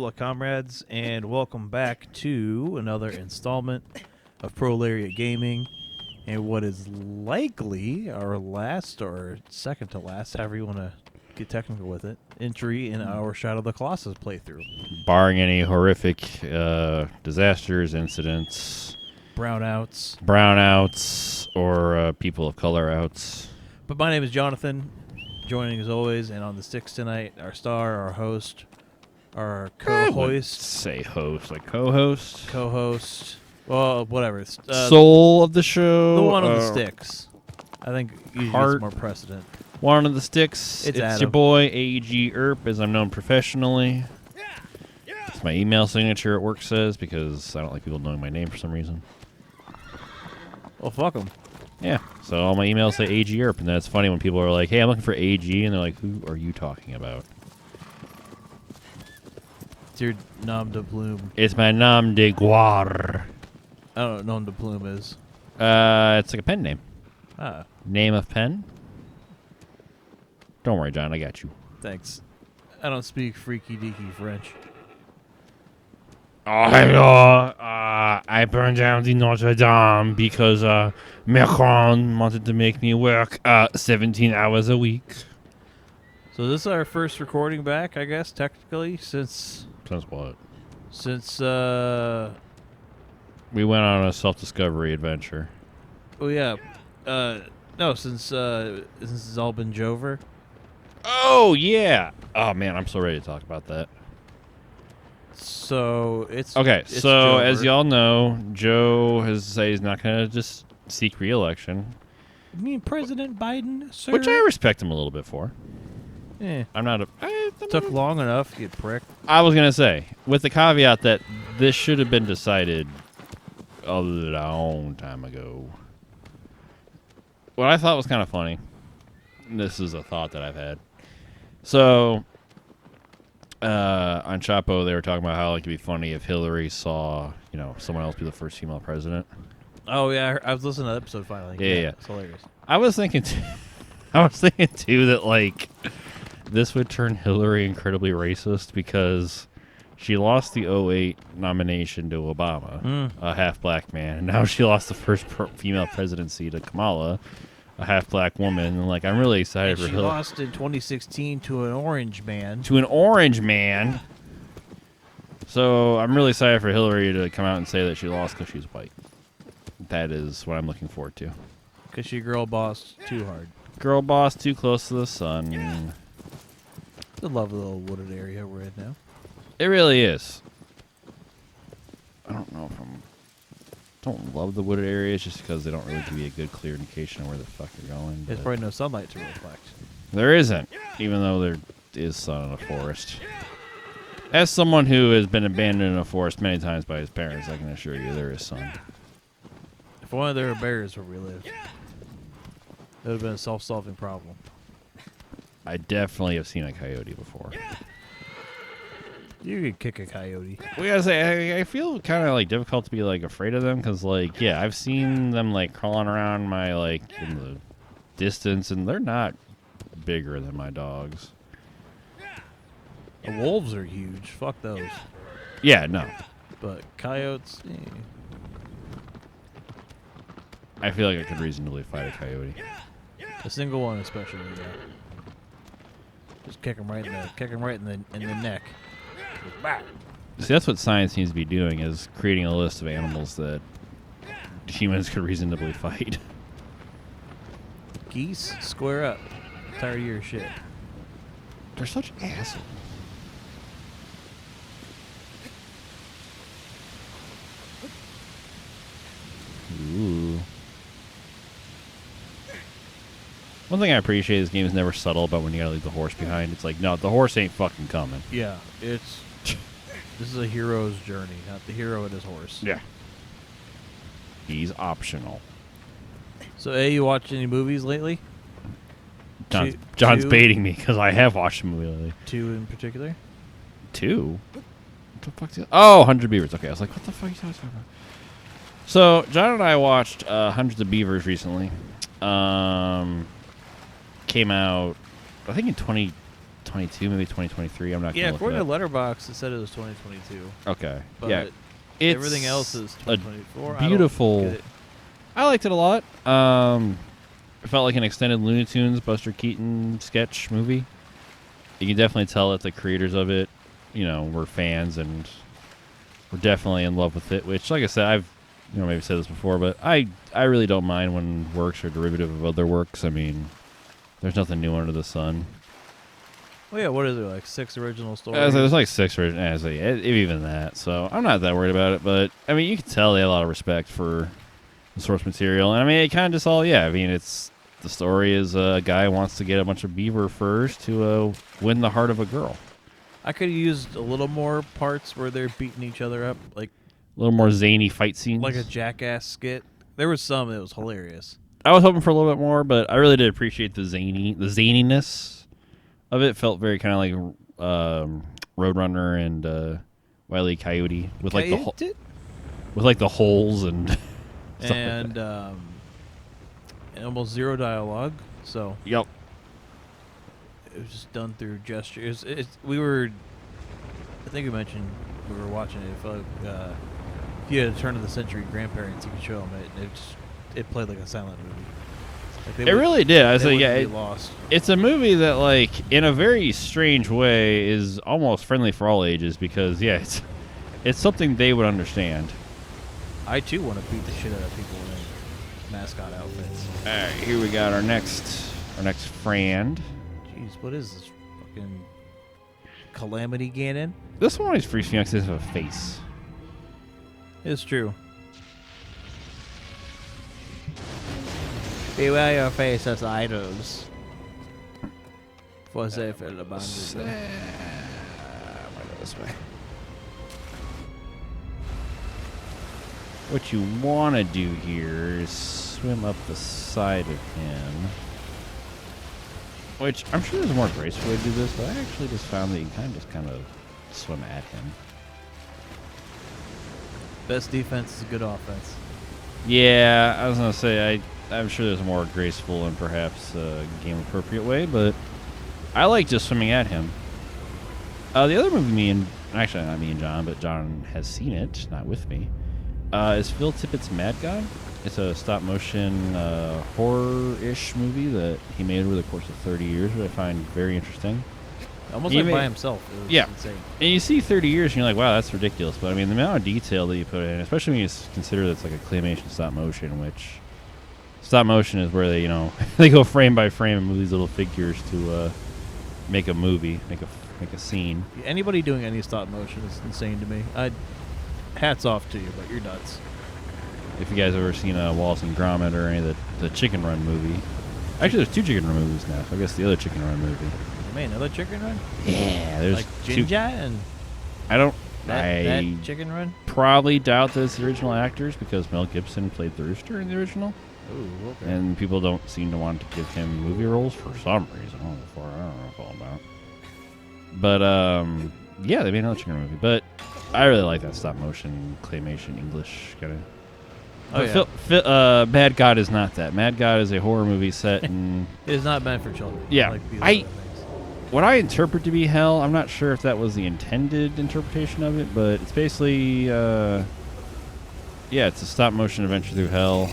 Hola, comrades, and welcome back to another installment of Pelagia Gaming, and what is likely our last or second to last, however you want to get technical with it, entry in our Shadow of the Colossus playthrough. Barring any horrific disasters, incidents, Brownouts. or people of color outs. But my name is Jonathan, joining as always, and on the sticks tonight, our star, our host, our co-host. Say host, like co-host. Co-host. Well, whatever. Soul of the show. The one on the sticks. I think usually Heart. it's more precedent. One of the sticks. It's your Adam. boy, AG Earp, as I'm known professionally. It's my email signature at work says, because I don't like people knowing my name for some reason. Well, fuck them. Yeah, so all my emails say AG Earp, and then it's funny when people are like, hey, I'm looking for AG, and they're like, who are you talking about? It's your nom de plume. It's my nom de guerre. I don't know what nom de plume is. It's like a pen name. Ah, Name of pen? Don't worry, John, I got you. thanks. I don't speak freaky deaky French. I burned down the Notre Dame because Macron wanted to make me work 17 hours a week. So this is our first recording back, I guess, technically, since Since what? We went on a self-discovery adventure. Oh yeah, no, since this has all been Jover. Oh, yeah. Oh, man, I'm so ready to talk about that. So it's Okay, it's so Jover. as y'all know, Joe has said he's not going to just seek re-election, You mean President Biden, sir? which I respect him a little bit for. I'm not a... Took long enough, you prick. I was going to say, with the caveat that this should have been decided a long time ago. What I thought was kind of funny, and this is a thought that I've had. So, on Chapo, they were talking about how like, it'd be funny if Hillary saw, someone else be the first female president. Oh yeah, I was listening to that episode finally. Yeah. It's hilarious. I was thinking, too, that like this would turn Hillary incredibly racist because she lost the 2008 nomination to Obama, a half-black man, and now she lost the first female presidency to Kamala, a half-black woman. And like, I'm really excited for She Hillary. lost in 2016 to an orange man. To an orange man. So I'm really excited for Hillary to come out and say that she lost because she's white. That is what I'm looking forward to. Because she girl bossed too hard. Girl boss too close to the sun. It's a lovely little wooded area we're in now. It really is. I don't know if don't love the wooded areas just because they don't really give you a good clear indication of where the fuck you're going. There's probably no sunlight to reflect. There isn't, even though there is sun in a forest. As someone who has been abandoned in a forest many times by his parents, I can assure you there is sun. If only there were bears where we lived, it would have been a self-solving problem. I definitely have seen a coyote before. You could kick a coyote. We gotta say, I feel kind of like difficult to be like afraid of them because, like, yeah, I've seen them like crawling around my like in the distance, and they're not bigger than my dogs. The wolves are huge. Fuck those. Yeah, no. But coyotes, I feel like I could reasonably fight a coyote. a single one especially. Yeah. Just kick him right in the neck. See, that's what science needs to be doing, is creating a list of animals that humans could reasonably fight. Geese, square up. I'm tired of your shit. They're such assholes. Ooh. One thing I appreciate is this game is never subtle about when you gotta leave the horse behind. It's like, no, the horse ain't fucking coming. Yeah, this is a hero's journey, not the hero and his horse. Yeah. He's optional. So, you watched any movies lately? John's two? baiting me because I have watched a movie lately. 2 in particular? 2? What the fuck's it? Oh, 100 Beavers. Okay, I was like, what the fuck are you talking about? So, John and I watched Hundreds of Beavers recently. Came out, I think, in 2020 2022, maybe 2023. I'm not. Yeah, gonna according to look it Letterboxd, it said it was 2022. up. Okay. But Yeah. everything else is a 2024. beautiful. I liked it a lot. It felt like an extended Looney Tunes Buster Keaton sketch movie. You can definitely tell that the creators of it, were fans and were definitely in love with it. Which, like I said, I've maybe said this before, but I really don't mind when works are derivative of other works. I mean, there's nothing new under the sun. Well, yeah, what is there, like 6 original stories? There's like 6 original, even that. So I'm not that worried about it. But I mean, you can tell they have a lot of respect for the source material, and I mean, it kind of just all I mean, it's the story is a guy wants to get a bunch of beaver furs to win the heart of a girl. I could have used a little more parts where they're beating each other up, like A little more zany fight scenes, like a Jackass skit. There was some that was hilarious. I was hoping for a little bit more, but I really did appreciate the zaniness of it. Felt very kind of like Roadrunner and Wile E. Coyote with like the holes and stuff and and almost zero dialogue. So yep, it was just done through gestures. I think we mentioned we were watching it. It felt like if you had a turn of the century grandparents, you could show them it, and it played like a silent movie. Like it really did. I say, yeah, lost. It's a movie that, like, in a very strange way, is almost friendly for all ages because, yeah, it's something they would understand. I too want to beat the shit out of people in mascot outfits. All right, here we got our next friend. Jeez, what is this fucking Calamity Ganon? This one always freaks me out because it has a face. It's true. Beware your face as idols. For safe and abundant. Might go this way. What you want to do here is swim up the side of him. Which, I'm sure there's a more graceful way to do this, but I actually just found that you kind of swim at him. Best defense is a good offense. Yeah, I was going to say, I'm sure there's a more graceful and perhaps game-appropriate way, but I like just swimming at him. The other movie actually not me and John, but John has seen it, not with me, is Phil Tippett's Mad God. It's a stop-motion horror-ish movie that he made over the course of 30 years, which I find very interesting. Almost like by himself. It was insane. And you see 30 years and you're like, wow, that's ridiculous. But I mean, the amount of detail that you put in, especially when you consider that's like a claymation stop motion, which stop motion is where they, they go frame by frame and move these little figures to make a movie, make a scene. Anybody doing any stop motion is insane to me. Hats off to you, but you're nuts. If you guys ever seen Wallace and Gromit or any of the Chicken Run movie. Actually, there's 2 Chicken Run movies now, so I guess the other Chicken Run movie. Man, another Chicken Run? Yeah, there's like Jinja and that Chicken Run? Probably doubt that it's the original actors because Mel Gibson played the Rooster in the original. Ooh, okay. And people don't seem to want to give him movie roles for some reason. I don't know what it's all about. But, yeah, they made another Chicken Run movie. But I really like that stop motion, claymation, English kind of. Oh, yeah. Mad God is not that. Mad God is a horror movie set in... It is not meant for children. Yeah. What I interpret to be hell, I'm not sure if that was the intended interpretation of it, but it's basically, it's a stop-motion adventure through hell.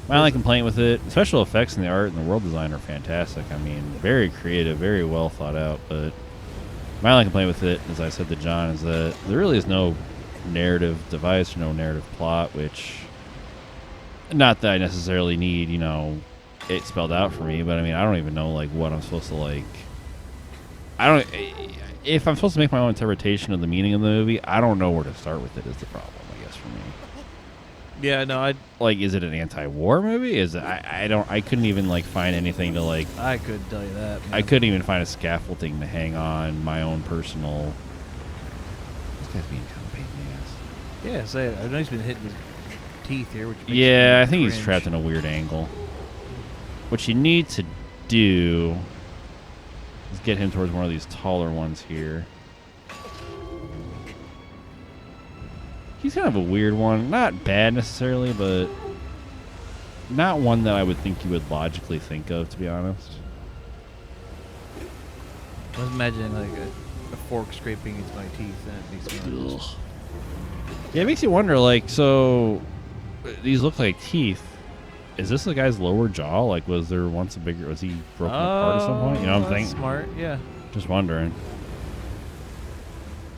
My only complaint with it, special effects and the art and the world design are fantastic. I mean, very creative, very well thought out, but my only complaint with it, as I said to John, is that there really is no narrative device or no narrative plot, which, not that I necessarily need, it spelled out for me, but I mean, I don't even know what I'm supposed to if I'm supposed to make my own interpretation of the meaning of the movie, I don't know where to start with it is the problem, I guess, for me. Yeah, no, is it an anti-war movie? Is it, I couldn't even find anything to I couldn't tell you that, man. I couldn't even find a scaffolding to hang on my own personal. This guy's being kind of a pain in the ass. Yeah, say it. I know he's been hitting his teeth here, which makes I think cringe. he's trapped in a weird angle. What you need to do is get him towards one of these taller ones here. He's kind of a weird one. Not bad necessarily, but not one that I would think you would logically think of, to be honest. I was imagining like a fork scraping into my teeth and it makes me Ugh. Yeah, it makes you wonder, like, so these look like teeth. Is this the guy's lower jaw? Like, was there once a bigger, was he broken apart at some point? You know what I'm thinking? Smart, yeah. Just wondering.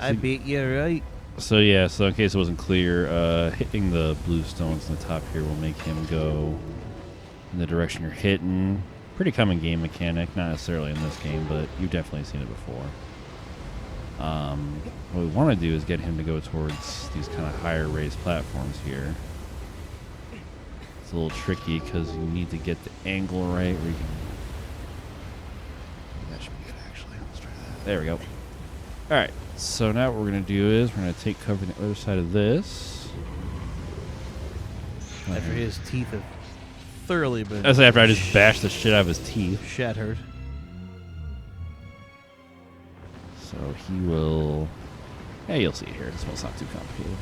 I beat you right. So yeah, so in case it wasn't clear, hitting the blue stones on the top here will make him go in the direction you're hitting. Pretty common game mechanic, not necessarily in this game, but you've definitely seen it before. What we want to do is get him to go towards these kind of higher raised platforms here. It's a little tricky because you need to get the angle right where you can... That should be good, actually. Let's try that. There we go. Alright, so now what we're going to do is we're going to take cover on the other side of this. After his teeth have thoroughly been... That's after I just bashed the shit out of his teeth. Shattered. So he will... Yeah, you'll see it here. This one's not too complicated.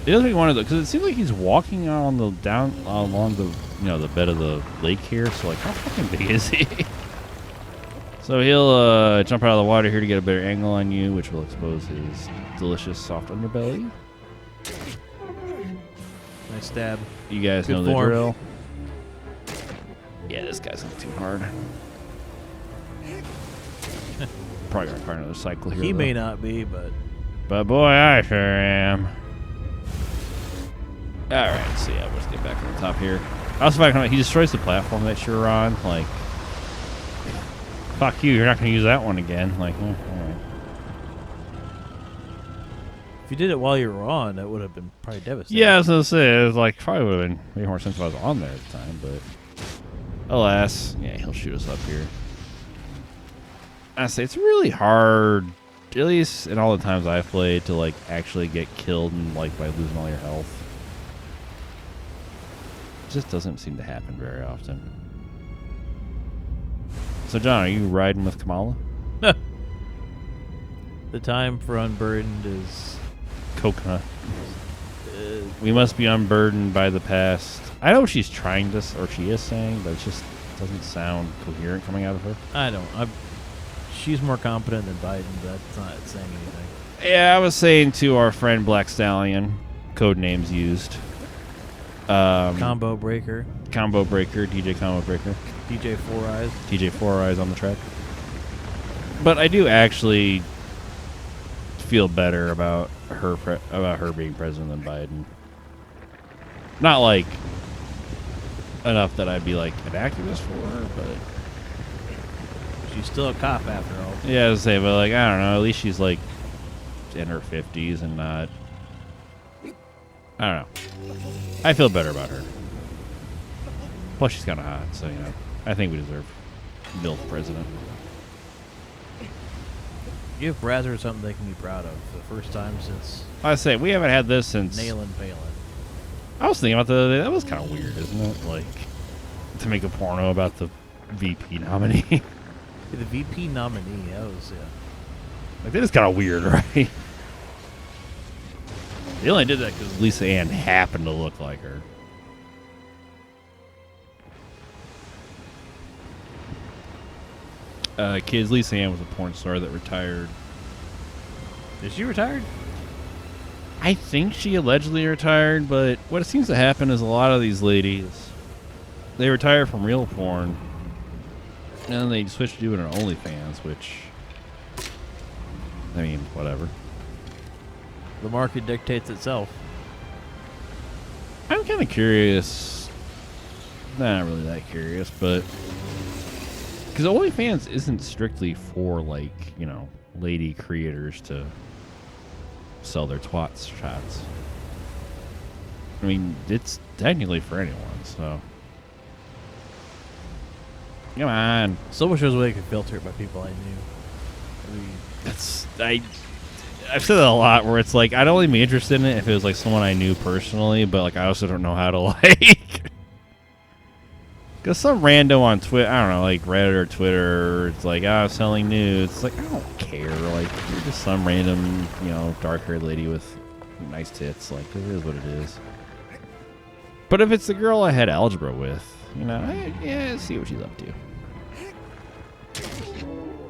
It doesn't make me want to, because it seems like he's walking on the along the the bed of the lake here. So like, how fucking big is he? So he'll jump out of the water here to get a better angle on you, which will expose his delicious soft underbelly. Nice stab. You guys Good know the form. drill. Yeah, this guy's not too hard. Probably gonna require another cycle here. He though. may not be, but Boy, I sure am. Alright, so yeah, we'll just get back on the top here. I also find he destroys the platform that you're on. Like, fuck you, you're not going to use that one again. Like, alright. if you did it while you were on, that would have been probably devastating. Yeah, I was going to say, it was like, probably would have been way more sense if I was on there at the time, but alas, yeah, he'll shoot us up here. I say, it's really hard, at least in all the times I've played, to like actually get killed and like by losing all your health. It just doesn't seem to happen very often. So, John, are you riding with Kamala? The time for unburdened is... Coconut. We must be unburdened by the past. I know what she's trying to, or she is saying, but it just doesn't sound coherent coming out of her. I don't. She's more competent than Biden, but that's not saying anything. Yeah, I was saying to our friend Black Stallion, code names used. Combo breaker. Combo breaker, DJ Combo breaker. DJ Four Eyes. DJ Four Eyes on the track. But I do actually feel better about her being president than Biden. Not like enough that I'd be like an activist for her, but She's still a cop after all. yeah, I was say, but like I don't know. At least she's like in her 50s and not. I don't know. I feel better about her. Plus, she's kind of hot, so I think we deserve MILF president. Give Brazzers something they can be proud of. The first time since I say we haven't had this since. nailing Palin. I was thinking about that was kind of weird, isn't it? Like to make a porno about the VP nominee. Yeah, the VP nominee. That was Like that is kind of weird, right? They only did that because Lisa Ann happened to look like her. Kids, Lisa Ann was a porn star that retired. Is she retired? I think she allegedly retired, but what seems to happen is a lot of these ladies, they retire from real porn, and then they switch to doing an OnlyFans, which, I mean, whatever. The market dictates itself. I'm kind of curious. Not really that curious, but because OnlyFans isn't strictly for like lady creators to sell their twats shots. I mean, it's technically for anyone. So come on. So much was a way I could filter it by people I knew. I mean, I've said that a lot where it's like I'd only be interested in it if it was like someone I knew personally, but like I also don't know how to like because some rando on Twitter, I don't know, like Reddit or Twitter, it's like I'm selling nudes. It's like I don't care. Like you're just some random, dark-haired lady with nice tits. Like it is what it is. But if it's the girl I had algebra with, I see what she's up to.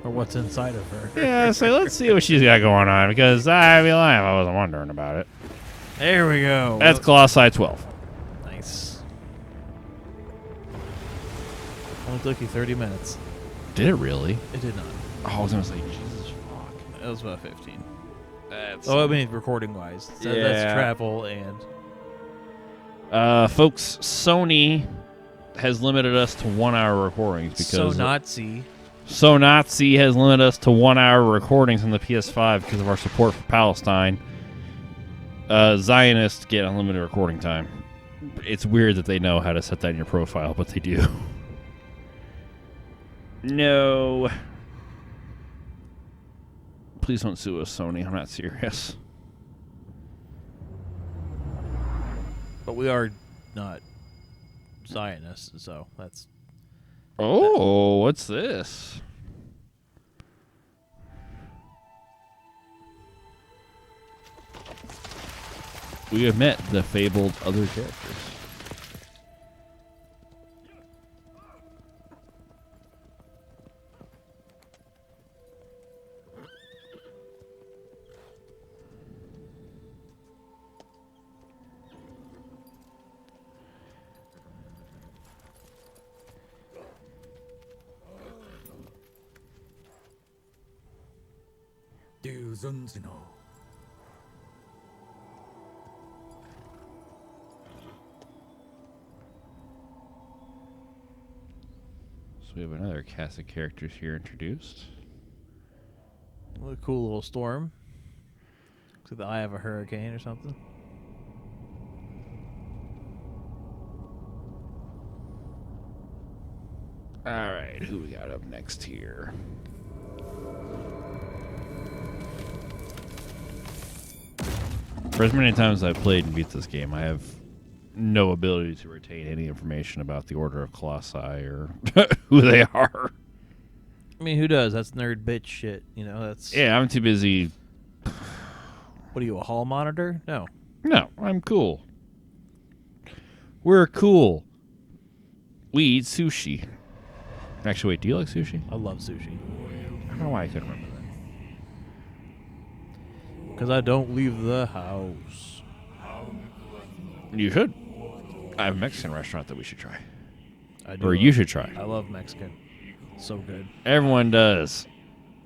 Or what's inside of her. Yeah, so let's see what she's got going on, because I'd be lying if I wasn't wondering about it. There we go. That's Colossi 12. Nice. Only took you 30 minutes. Did it really? It did not. Oh, I was going to say, Jesus fuck. It was about 15. That's Oh, I mean, recording-wise. So Yeah. that's travel and... folks, Sony has limited us to 1 hour recordings because So Nazi. So Nazi has limited us to 1 hour recordings on the PS5 because of our support for Palestine. Zionists get unlimited recording time. It's weird that they know how to set that in your profile, but they do. No. Please don't sue us, Sony. I'm not serious. But we are not Zionists, so that's... Oh, what's this? We have met the fabled other characters. So we have another cast of characters here introduced. a cool little storm. Looks like the eye of a hurricane or something. All right, who we got up next here? For as many times as I've played and beat this game, I have no ability to retain any information about the Order of Colossi or who they are. I mean, who does? That's nerd bitch shit. You know, that's... Yeah, I'm too busy. What are you, a hall monitor? No. No, I'm cool. We're cool. We eat sushi. Actually, wait, do you like sushi? I love sushi. I don't know why I couldn't remember that. Because I don't leave the house. You should. I have a Mexican restaurant that we should try. I do Or love- you should try. I love Mexican. So good. Everyone does.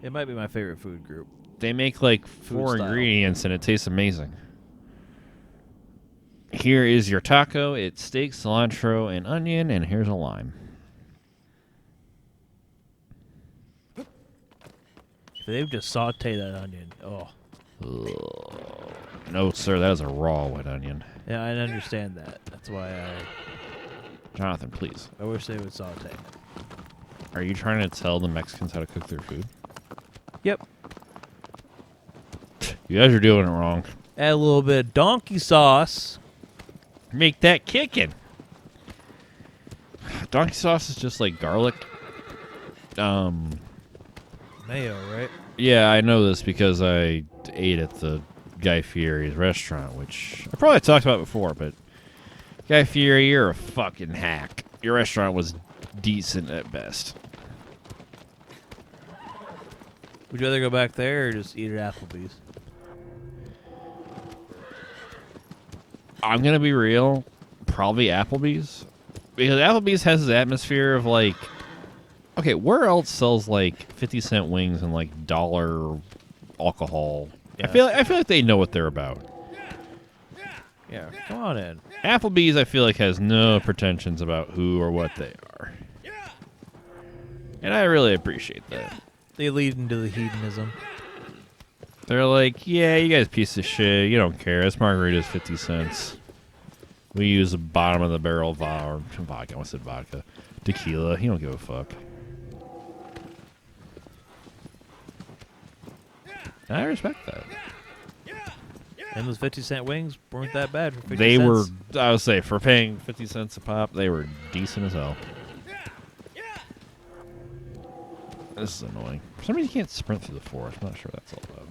It might be my favorite food group. They make like 4 style. ingredients and it tastes amazing. Here is your taco. It's steak, cilantro, and onion, and here's a lime. If they've just sauteed that onion. Oh. Ugh. No, sir, that is a raw white onion. Yeah, I understand that. That's why Jonathan, please. I wish they would saute. Are you trying to tell the Mexicans how to cook their food? Yep. You guys are doing it wrong. Add a little bit of donkey sauce. Make that kicking. Donkey sauce is just like garlic. Mayo, right? Yeah, I know this because I ate at the Guy Fieri's restaurant, which I probably talked about before, but Guy Fieri, you're a fucking hack. Your restaurant was decent at best. Would you rather go back there or just eat at Applebee's? I'm going to be real. Probably Applebee's. Because Applebee's has this atmosphere of like, okay, where else sells like 50-cent wings and like dollar alcohol? Yeah. I feel like they know what they're about. Yeah, come on in. Applebee's, I feel like, has no pretensions about who or what they are. And I really appreciate that. They lead into the hedonism. They're like, yeah, you guys piece of shit. You don't care. This margarita's 50 cents. We use the bottom of the barrel vodka. I said vodka. Tequila. You don't give a fuck. And I respect that. And those 50-cent wings weren't that bad for 50 They cents. were, I would say, for paying 50 cents a pop, they were decent as hell. This is annoying. For some reason, you can't sprint through the forest. I'm not sure what that's all about.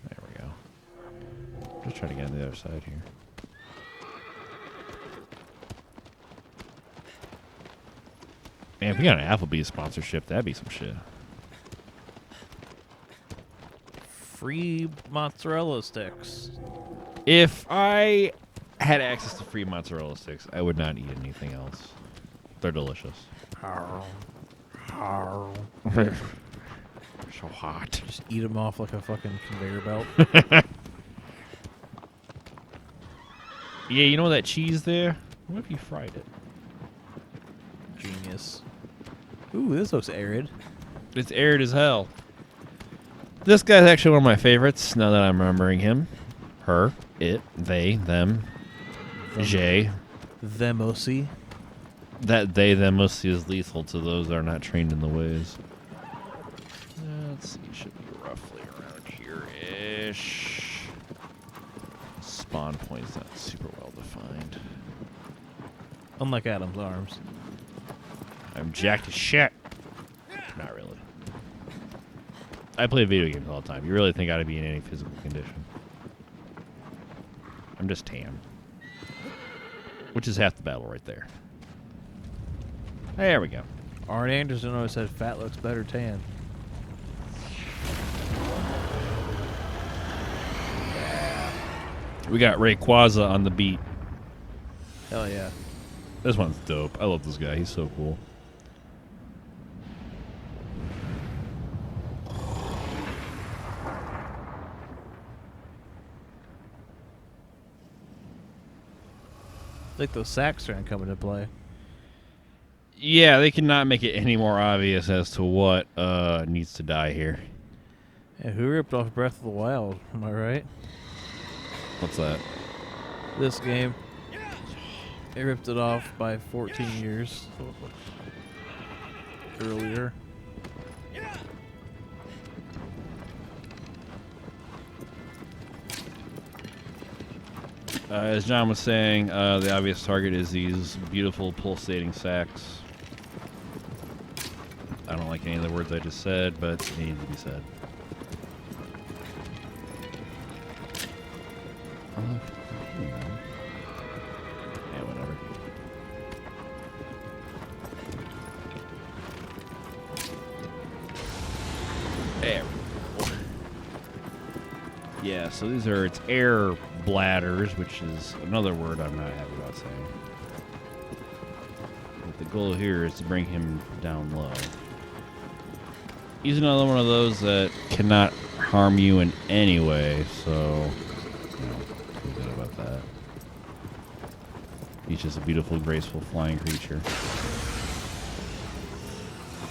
There we go. Just trying to get on the other side here. Man, if we got an Applebee's sponsorship, that'd be some shit. free mozzarella sticks. If I had access to free mozzarella sticks, I would not eat anything else. They're delicious. They're so hot. Just eat them off like a fucking conveyor belt. Yeah, you know that cheese there? What if you fried it? Genius. Ooh, this looks arid. It's arid as hell. This guy's actually one of my favorites, now that I'm remembering him. Her, it, they, them, Jay. Themosi. That they, them mostly is lethal to those that are not trained in the ways. Let's see, should be roughly around here-ish. Spawn point's not super well defined. Unlike Adam's arms. I'm jacked as shit. Not really. I play video games all the time. You really think I'd be in any physical condition? I'm just tan. Which is half the battle right there. There we go. Arn Anderson always said fat looks better tan. We got Rayquaza on the beat. Hell yeah. This one's dope. I love this guy. He's so cool. I think those sacks are going to come into play. Yeah, they cannot make it any more obvious as to what needs to die here. Yeah, who ripped off Breath of the Wild? Am I right? What's that? This game. They ripped it off by 14 years earlier. As John was saying, the obvious target is these beautiful pulsating sacks. I don't like any of the words I just said, but they need to be said. Yeah, whatever. There we go. Yeah, so these are its air bladders, which is another word I'm not happy about saying. But the goal here is to bring him down low. He's another one of those that cannot harm you in any way, so feel good about that. He's just a beautiful, graceful, flying creature.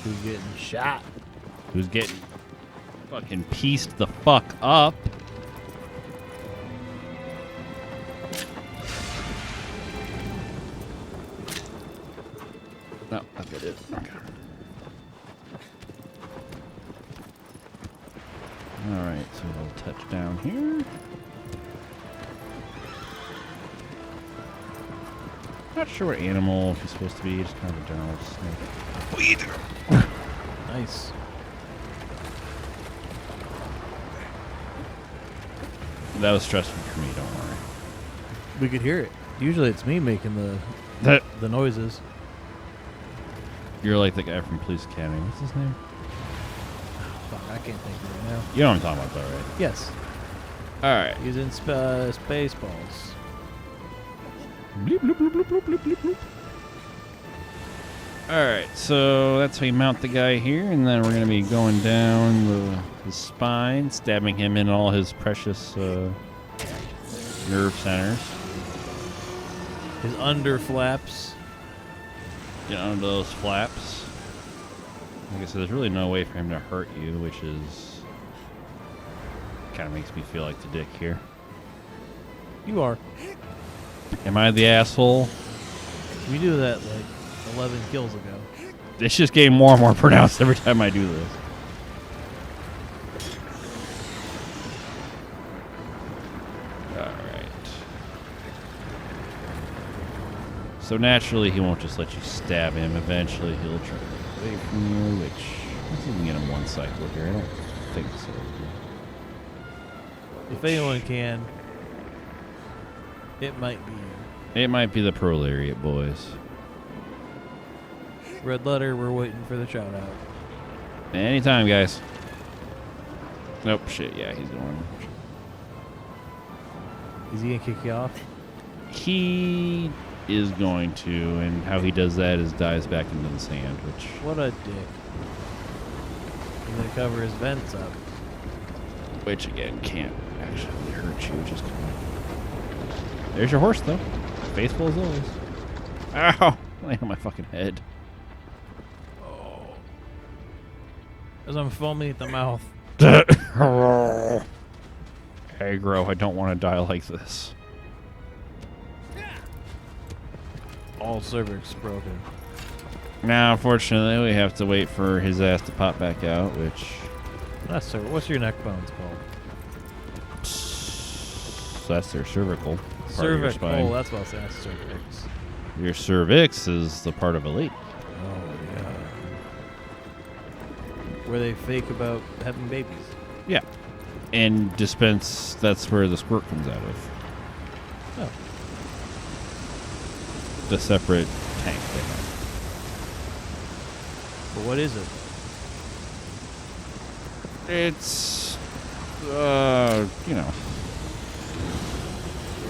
Who's getting shot? Who's getting fucking pieced the fuck up. No, that's what it is. Okay. Alright, so we'll touch down here. Not sure what animal he's supposed to be, just kind of a general snake. Nice. That was stressful for me, don't worry. We could hear it. Usually it's me making the noises. You're like the guy from Police Academy. What's his name? Fuck, I can't think of it now. You know what I'm talking about, though, right? Yes. Alright. He's in Spaceballs. Bleep, bloop, bloop, bloop, bloop, bloop, bloop, bloop. Alright, so that's how you mount the guy here, and then we're going to be going down the spine, stabbing him in all his precious nerve centers. His under flaps. Get under those flaps. Like I said, there's really no way for him to hurt you, which is... kind of makes me feel like the dick here. You are. Am I the asshole? We do that like 11 kills ago. It's just getting more and more pronounced every time I do this. Alright. So naturally, he won't just let you stab him. Eventually, he'll try to get away from you, which... let's see if we can get him one cycle here. I don't think so. If anyone can, it might be you. It might be the prolariat boys. Red letter, we're waiting for the shout out. Anytime, guys. Nope, shit, yeah, he's going. Is he gonna kick you off? He is going to, and how he does that is dives back into the sand, which... What a dick. He's gonna cover his vents up. Which, again, can't actually hurt you, just kind of... There's your horse, though. Faithful as always. Ow! Land on my fucking head. Oh. As I'm foaming at the mouth. Aggro, I don't want to die like this. All cervix broken. Now, unfortunately, we have to wait for his ass to pop back out, which... That's what's your neck bones called? That's their cervical. Cervix. Spine. Oh, that's what I was saying. That's cervix. Your cervix is the part of a lady. Oh, yeah. Where they fake about having babies. Yeah. And dispense, that's where the squirt comes out of. Oh. The separate tank they have. But what is it? It's, you know,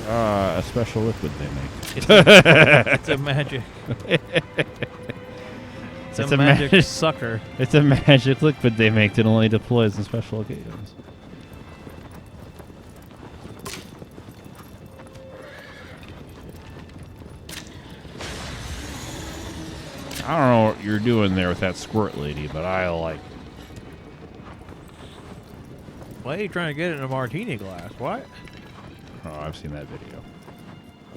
a special liquid they make. It's a magic. It's a magic sucker. It's a magic liquid they make that only deploys on special occasions. I don't know what you're doing there with that squirt lady, but I like it. Why are you trying to get it in a martini glass? What? Oh, I've seen that video.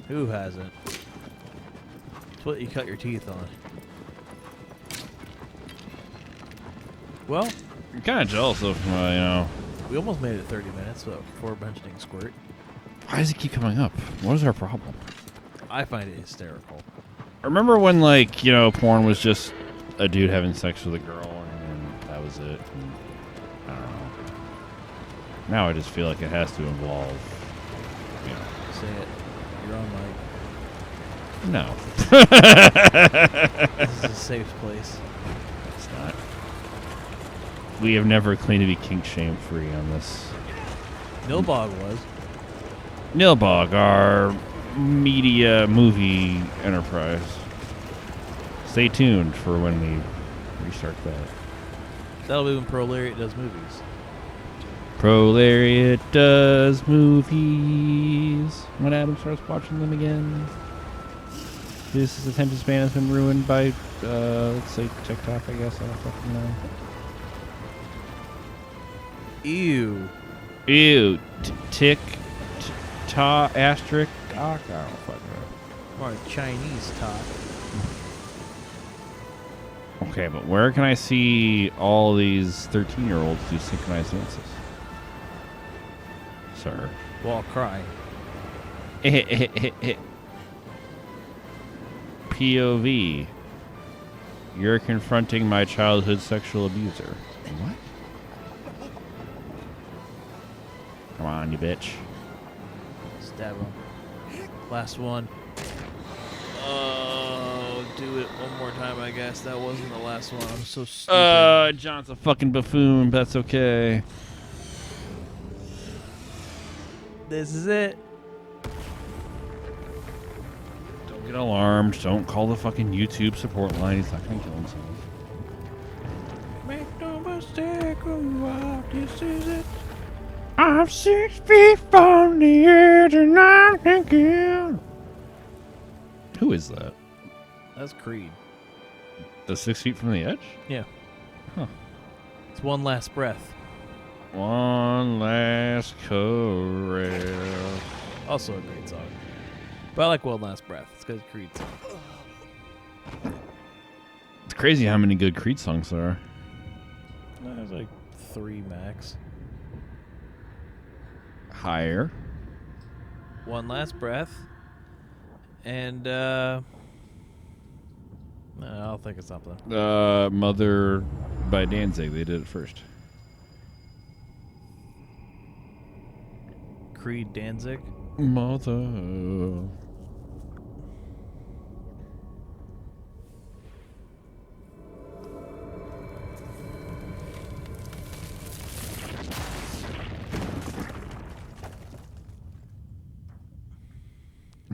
Who hasn't? It's what you cut your teeth on. Well, I'm kind of jealous of, you know. we almost made it 30 minutes before mentioning squirt. Why does it keep coming up? What is our problem? I find it hysterical. Remember when, like, you know, porn was just a dude having sex with a girl and that was it? And, I don't know. Now I just feel like it has to involve, you know. Say it. You're on mic. No. This is a safe place. It's not. We have never claimed to be kink shame free on this. Nilbog was. Nilbog, our media movie enterprise. Stay tuned for when we restart that. That'll be when Prolariat does movies. Prolariat does movies. When Adam starts watching them again. His attention span has been ruined by, let's say, TikTok, I guess. I don't fucking know. Ew. Ew. Ta asterisk doc. I don't fucking know. Or Chinese talk. Okay, but where can I see all these 13-year-olds do synchronized dances? Sir. While crying. POV. You're confronting my childhood sexual abuser. What? Come on, you bitch. Stab him. Last one. Oh, do it one more time, I guess. That wasn't the last one. I'm so stupid. John's a fucking buffoon, but that's okay. This is it. Don't get alarmed. Don't call the fucking YouTube support line. He's not gonna kill himself. Make no mistake about this is it. I'm 6 feet from the edge and I'm thinking. Who is that? That's Creed. The 6 feet from the edge? Yeah. Huh. It's One Last Breath. One last caress. Also a great song. But I like One Last Breath. It's because Creed song. It's crazy how many good Creed songs there are. There's like 3 max. Higher. One Last Breath. And, no, I'll think of something. Mother by Danzig. They did it first. Creed Danzig. Mother.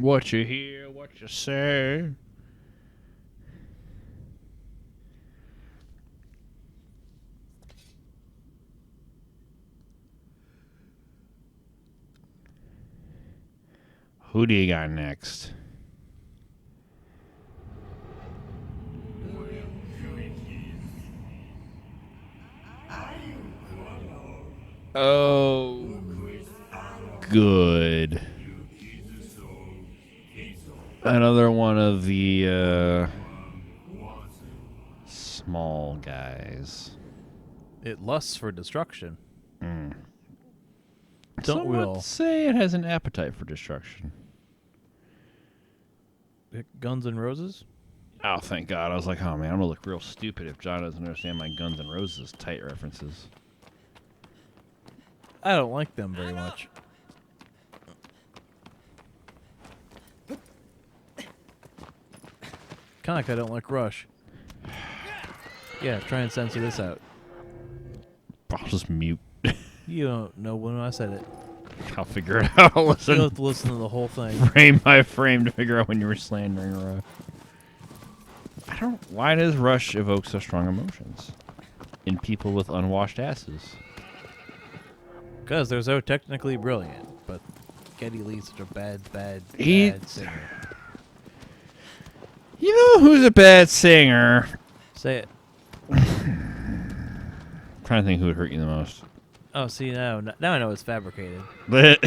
What you hear, what you say. Who do you got next? Oh, good. Another one of the small guys. It lusts for destruction. Mm. Don't we Some all? would say it has an appetite for destruction. Guns N' Roses? Oh, thank God. I was like, oh, man, I'm going to look real stupid if John doesn't understand my Guns N' Roses tight references. I don't like them very much. Kind of like I don't like Rush. Yeah, try and censor this out. I'll just mute. You don't know when I said it. I'll figure it out. I'll You'll have to listen to the whole thing. frame by frame to figure out when you were slandering Rush. I don't. Why does Rush evoke such strong emotions in people with unwashed asses? Because they're so technically brilliant, but Geddy Lee's such a bad He- singer. You know who's a bad singer? Say it. Trying to think who would hurt you the most. Oh, see, now I know it's fabricated. I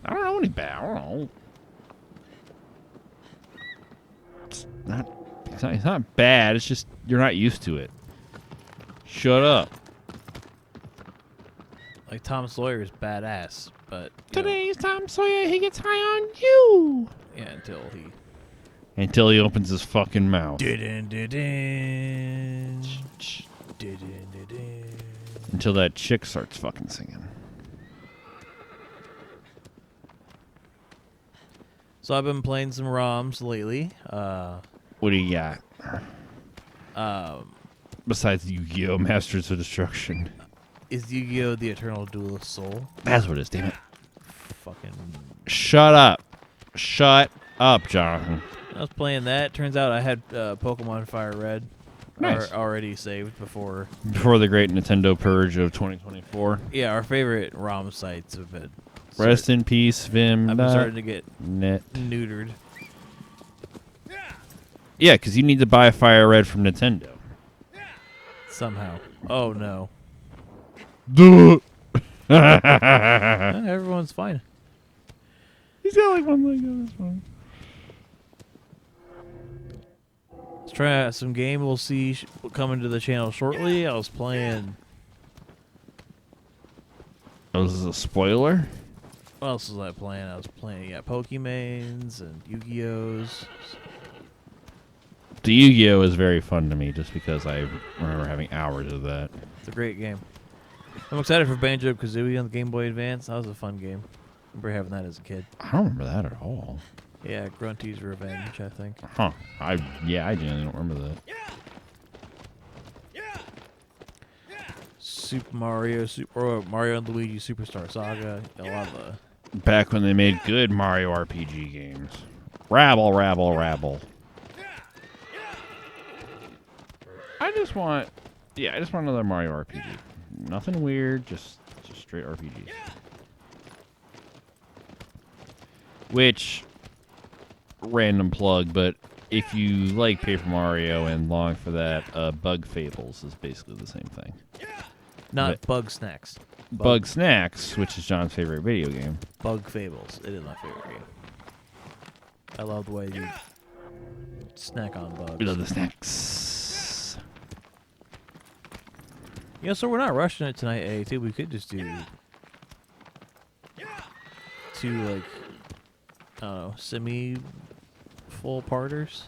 don't know any bad. I don't know. It's not bad. It's just you're not used to it. Shut up. Like Tom Sawyer's badass, but Today's Tom Sawyer. He gets high on you. yeah, Until he opens his fucking mouth. Until that chick starts fucking singing. So I've been playing some ROMs lately. What do you got? Besides Yu-Gi-Oh! Masters of Destruction. Is Yu-Gi-Oh! The Eternal Duelist Soul? That's what it is, damn it. Fucking. Shut up. Shut up, Jonathan. I was playing that. Turns out I had Pokemon Fire Red Nice. already saved before. Before the great Nintendo purge of 2024. Yeah, our favorite ROM sites have been. Rest in peace, Vim. I've been starting to get Net. neutered. Yeah, because you need to buy a Fire Red from Nintendo. Somehow. Oh no. Duh. Everyone's fine. He's got like one leg on his phone. Let's try out some game. We'll see coming to the channel shortly. I was playing. Oh, this is a spoiler? What else was I playing? I was playing Pokemans and Yu-Gi-Ohs. The Yu-Gi-Oh! Is very fun to me just because I remember having hours of that. It's a great game. I'm excited for Banjo-Kazooie on the Game Boy Advance. That was a fun game. I remember having that as a kid. I don't remember that at all. Yeah, Grunty's Revenge, I think. Huh. I genuinely don't remember that. Super Mario, Mario and Luigi Superstar Saga. A lot of the... Back when they made good Mario RPG games. Rabble, rabble, rabble. I just want another Mario RPG. Nothing weird, just straight RPG. Which, random plug, but if you like Paper Mario and long for that, Bug Fables is basically the same thing. Not Bug Snacks. Bug Snacks, which is John's favorite video game. Bug Fables. It is my favorite game. I love the way you snack on bugs. We love the snacks. Yeah, so we're not rushing it tonight, A2. We could just do two, like, I don't know, semi-full parters.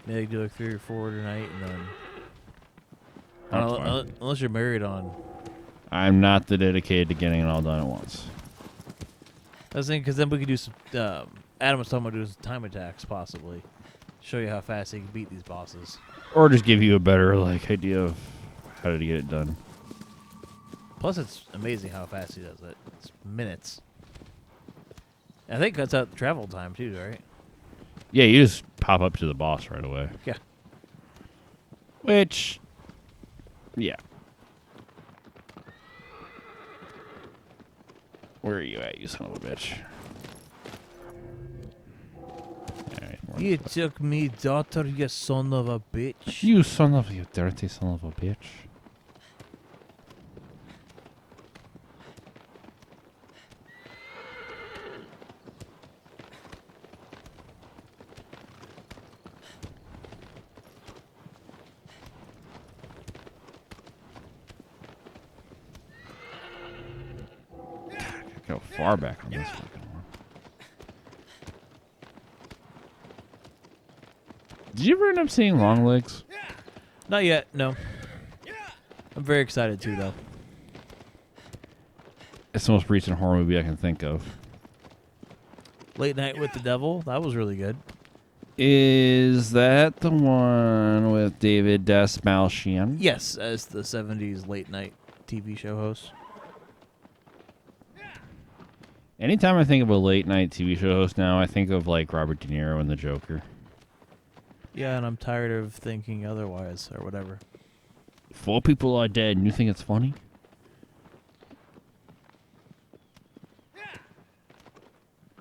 Maybe do like 3 or 4 tonight, and then... I don't know, unless you're married on... I'm not the dedicated to getting it all done at once. I was thinking, because then we could do some... Adam was talking about doing some time attacks, possibly. Show you how fast he can beat these bosses. Or just give you a better idea of how to get it done. Plus, it's amazing how fast he does it. It's minutes. I think that's out travel time too, right? Yeah, you just pop up to the boss right away. Yeah. Which, yeah. Where are you at, you son of a bitch? Alright, You took me daughter, you son of a bitch. you son of you dirty son of a bitch. Go far back on this fucking one. Did you ever end up seeing Long Legs? Not yet, no. I'm very excited too, though. It's the most recent horror movie I can think of. Late Night with the Devil, that was really good. Is that the one with David Dastmalchian? Yes, as the 70s late night TV show host. Anytime I think of a late night TV show host now, I think of like Robert De Niro and the Joker. Yeah, and I'm tired of thinking otherwise, or whatever. 4 people are dead, and you think it's funny?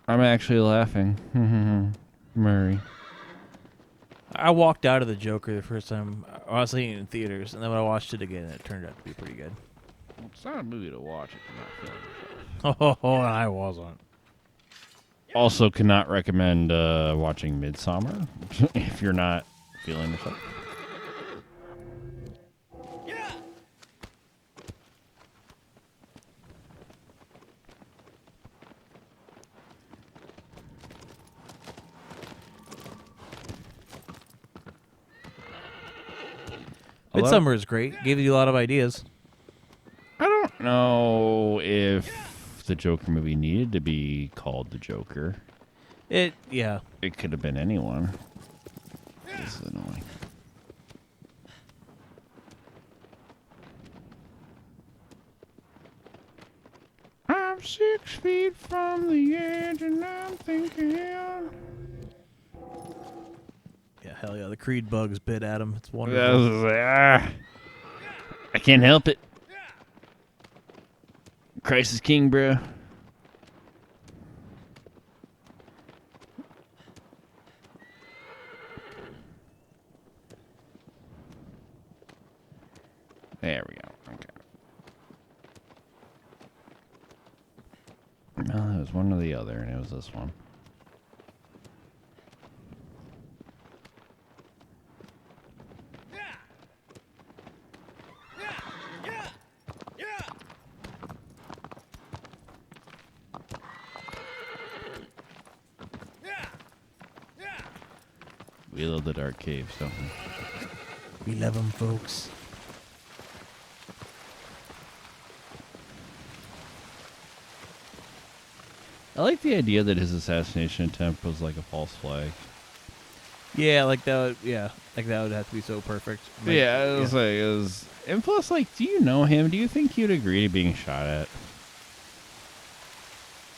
I'm actually laughing. Murray. I walked out of the Joker the first time I was seeing it in theaters, and then when I watched it again, it turned out to be pretty good. Well, it's not a movie to watch if you're not feeling yourself. Oh, I wasn't. Also, cannot recommend watching Midsommar if you're not feeling yourself. Midsummer is great. Gave you a lot of ideas. I don't know if the Joker movie needed to be called the Joker. Yeah. It could have been anyone. This is annoying. I'm 6 feet from the edge and I'm thinking. Yeah, hell yeah. The Creed bugs bit at him. It's wonderful. I can't help it. Christ is king, bro. There we go. Okay. Well, it was one or the other, and it was this one. We love the dark caves, don't we? We love them, folks. I like the idea that his assassination attempt was like a false flag. Yeah, like that would have to be so perfect. Like, Yeah, it was. And plus, like, do you know him? Do you think he'd agree to being shot at?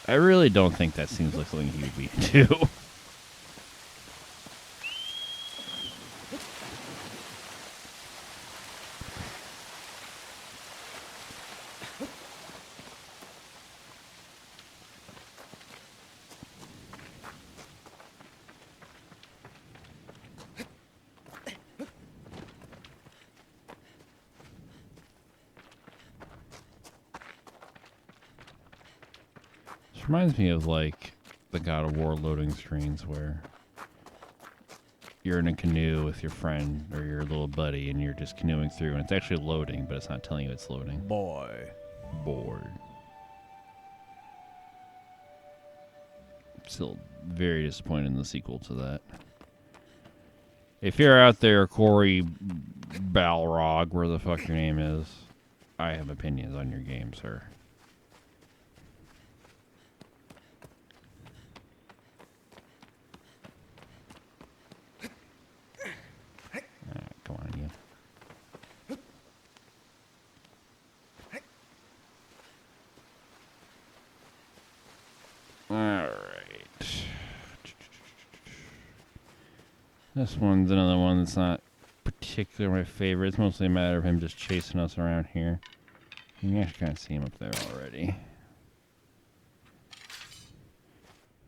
I really don't think that seems like something he would be into. This reminds me of, like, the God of War loading screens where you're in a canoe with your friend or your little buddy and you're just canoeing through and it's actually loading, but it's not telling you it's loading. Boy. Bored. Still very disappointed in the sequel to that. If you're out there, Corey Balrog, where the fuck your name is, I have opinions on your game, sir. Alright, come on, you. This one's another one that's not particularly my favorite. It's mostly a matter of him just chasing us around here. You can actually kind of see him up there already.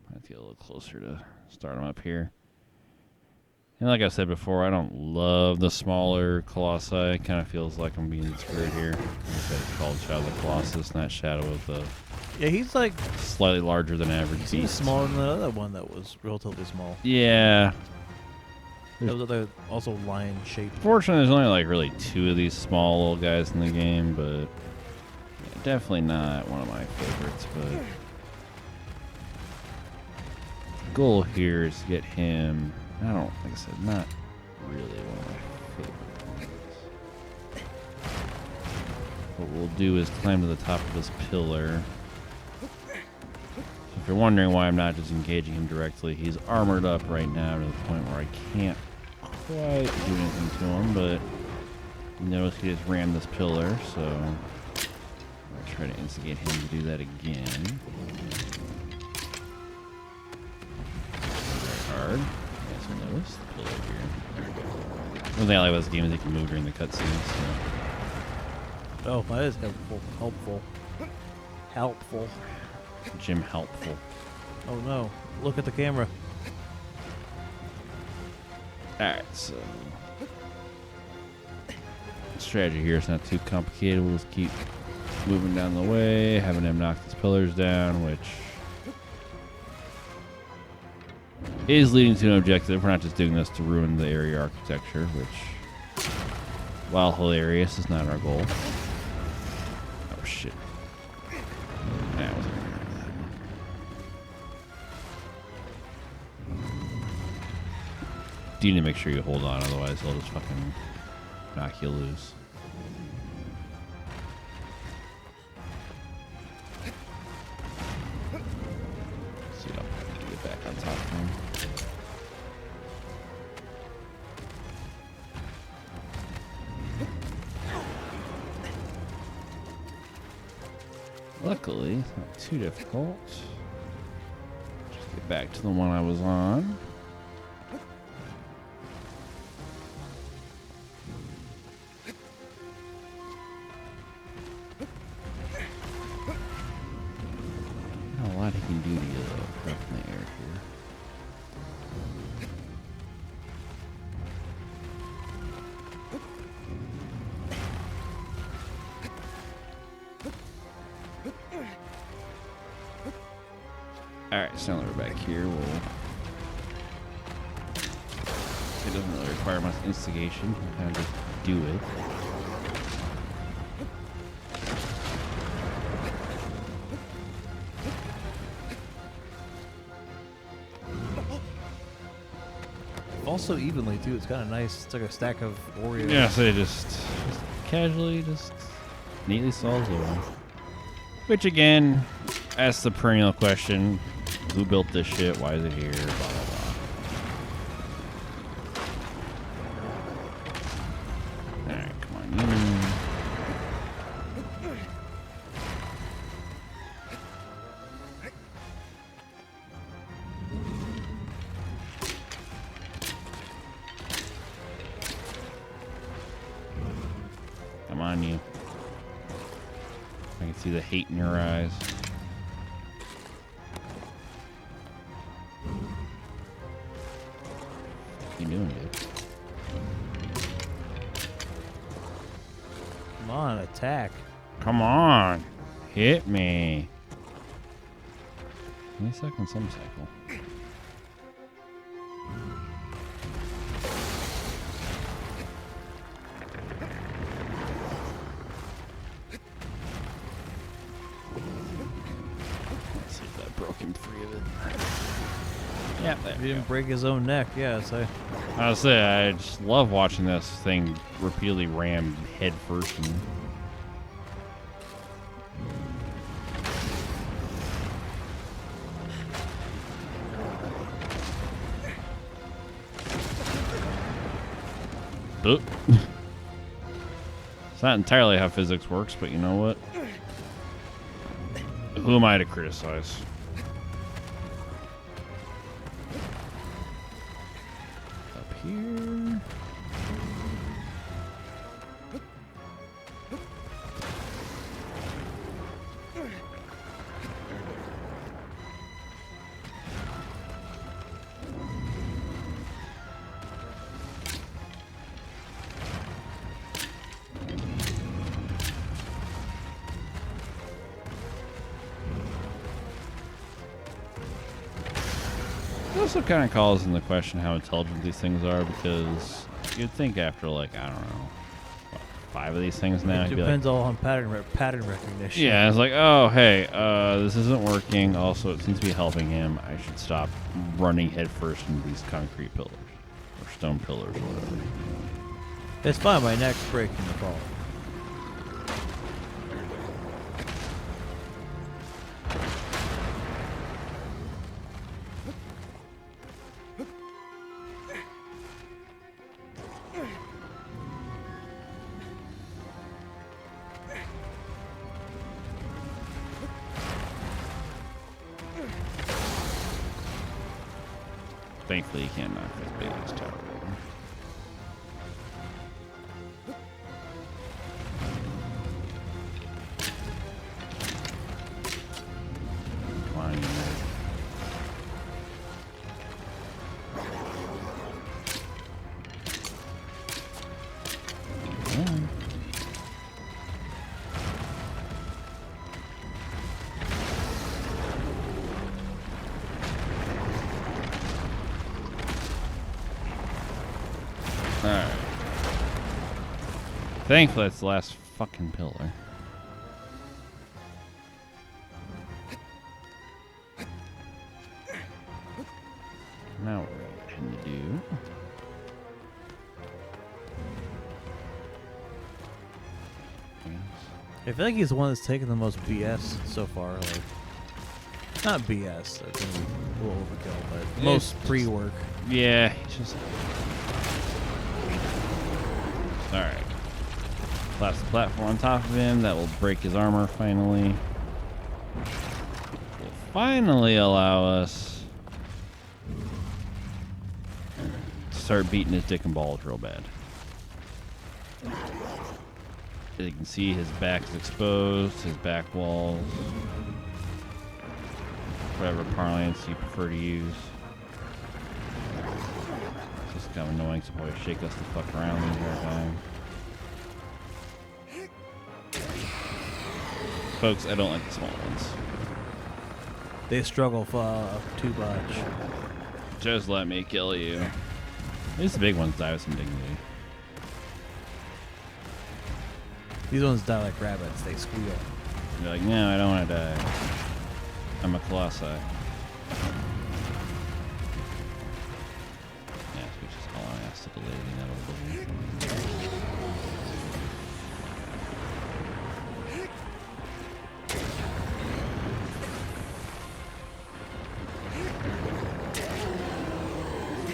I have to get a little closer to start him up here. And like I said before, I don't love the smaller colossi. It kind of feels like I'm being screwed here. It's called Shadow of the Colossus, not Shadow of the... Yeah, he's like slightly larger than average beast. He's smaller than the other one that was relatively small. Yeah. Those other also lion shaped. Fortunately, there's only like really 2 of these small little guys in the game, but yeah, definitely not one of my favorites. But the goal here is to get him. I don't, like I said, not really one of my favorite ones. What we'll do is climb to the top of this pillar. If you're wondering why I'm not just engaging him directly, he's armored up right now to the point where I can't quite do anything to him, but you notice he just rammed this pillar, so I'll try to instigate him to do that again. Very hard. You guys will notice the pillar here. One thing I like about this game is you can move during the cutscenes. So. Oh, that is helpful. Helpful. Jim helpful. Oh no! Look at the camera. Alright, so the strategy here is not too complicated. We'll just keep moving down the way, having him knock these pillars down, which is leading to an objective. We're not just doing this to ruin the area architecture, which, while hilarious, is not our goal. Oh shit. That wasn't gonna hurt that one. You need to make sure you hold on, otherwise they'll just fucking knock you loose. See, I'll have to get back on top of him. Luckily, it's not too difficult. Just get back to the one I was on. Not a lot he can do to you though, up in the air here. Alright, so now that we're back here, it doesn't really require much instigation. You kind of just do it. Also evenly too. It's kind of nice. It's like a stack of Oreos. Yeah, so it just casually, just neatly solves the one. Which again, asks the perennial question: who built this shit? Why is it here? Blah blah blah. All right, come on, you. Come on, you. I can see the hate in your eyes. What you doing, dude? Come on, attack. Come on. Hit me. Any second, some cycle. Let's see if that broke him free of it. Yeah, there He we go. didn't break his own neck. Yeah, so I was say I just love watching this thing repeatedly ram head first. And Oop. It's not entirely how physics works, but you know what? Who am I to criticize? here. It also kind of calls into question how intelligent these things are, because you'd think after, like, I don't know, what, 5 of these things now, It you'd be depends like, all on pattern recognition. yeah, it's like, oh, hey, this isn't working. Also, it seems to be helping him. I should stop running headfirst into these concrete pillars, or stone pillars, or whatever. It's fine. My neck's breaking the fall. Thankfully, you can't knock this big ass tower over. Come on, you nerd. Alright. Thankfully, that's the last fucking pillar. Now what we intend to do. I feel like he's the one that's taken the most BS so far. Like, not BS. That's gonna be a little overkill, but most pre-work. Yeah, he's just. Alright. Collapse the platform on top of him. That will break his armor finally. Will finally allow us to start beating his dick and balls real bad. As you can see, his back is exposed, his back walls. Whatever parlance you prefer to use. It's just kind of annoying to probably shake us the fuck around the entire time. Folks, I don't like the small ones. They struggle too much. Just let me kill you. At least the big ones die with some dignity. These ones die like rabbits. They squeal. You're like, no, I don't want to die. I'm a colossi. Yeah, which is all I asked to delay the inevitable.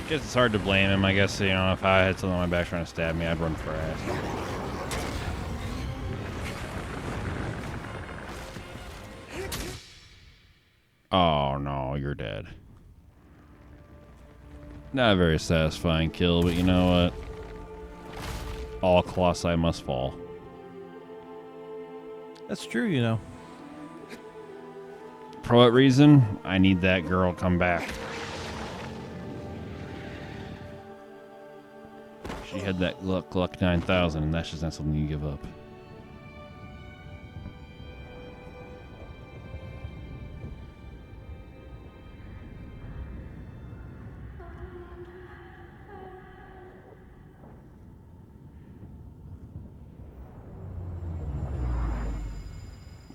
Guess it's hard to blame him. I guess, you know, if I had something on my back trying to stab me, I'd run for ass. Oh no, you're dead. Not a very satisfying kill, but you know what? All colossi must fall. That's true, you know. For what reason? I need that girl come back. She had that luck 9,000, and that's just not something you give up.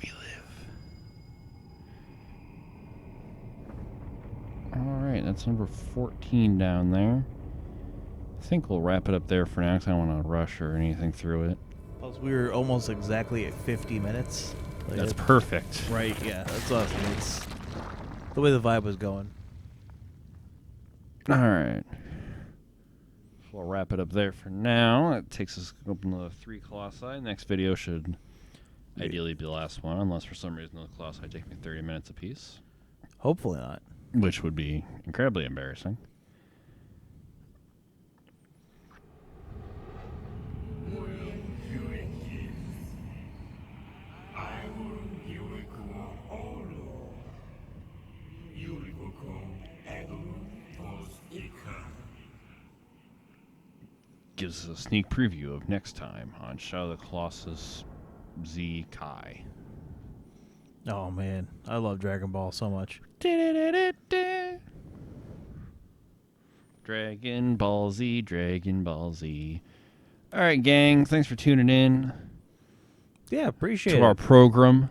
We live. Alright, that's number 14 down there. I think we'll wrap it up there for now because I don't want to rush or anything through it. Plus, we were almost exactly at 50 minutes. Like, That's perfect. right, yeah. That's awesome. It's the way the vibe was going. Alright. We'll wrap it up there for now. That takes us up to 3 colossi. Next video should ideally be the last one, unless for some reason the colossi take me 30 minutes apiece. Hopefully not. Which would be incredibly embarrassing. gives us a sneak preview of next time on Shadow of the Colossus Z Kai. Oh man, I love Dragon Ball so much. Dragon Ball Z, Dragon Ball Z. All right, gang. Thanks for tuning in Yeah, appreciate to it. our program.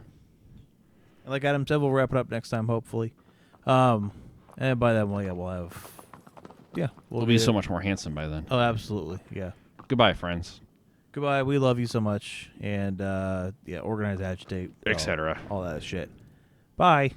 Like Adam said, we'll wrap it up next time, hopefully. And by then, we'll have. Yeah, We'll be so much more handsome by then. Oh, absolutely. Yeah. Goodbye, friends. Goodbye. We love you so much, and organize, agitate, Etc. all that shit. Bye.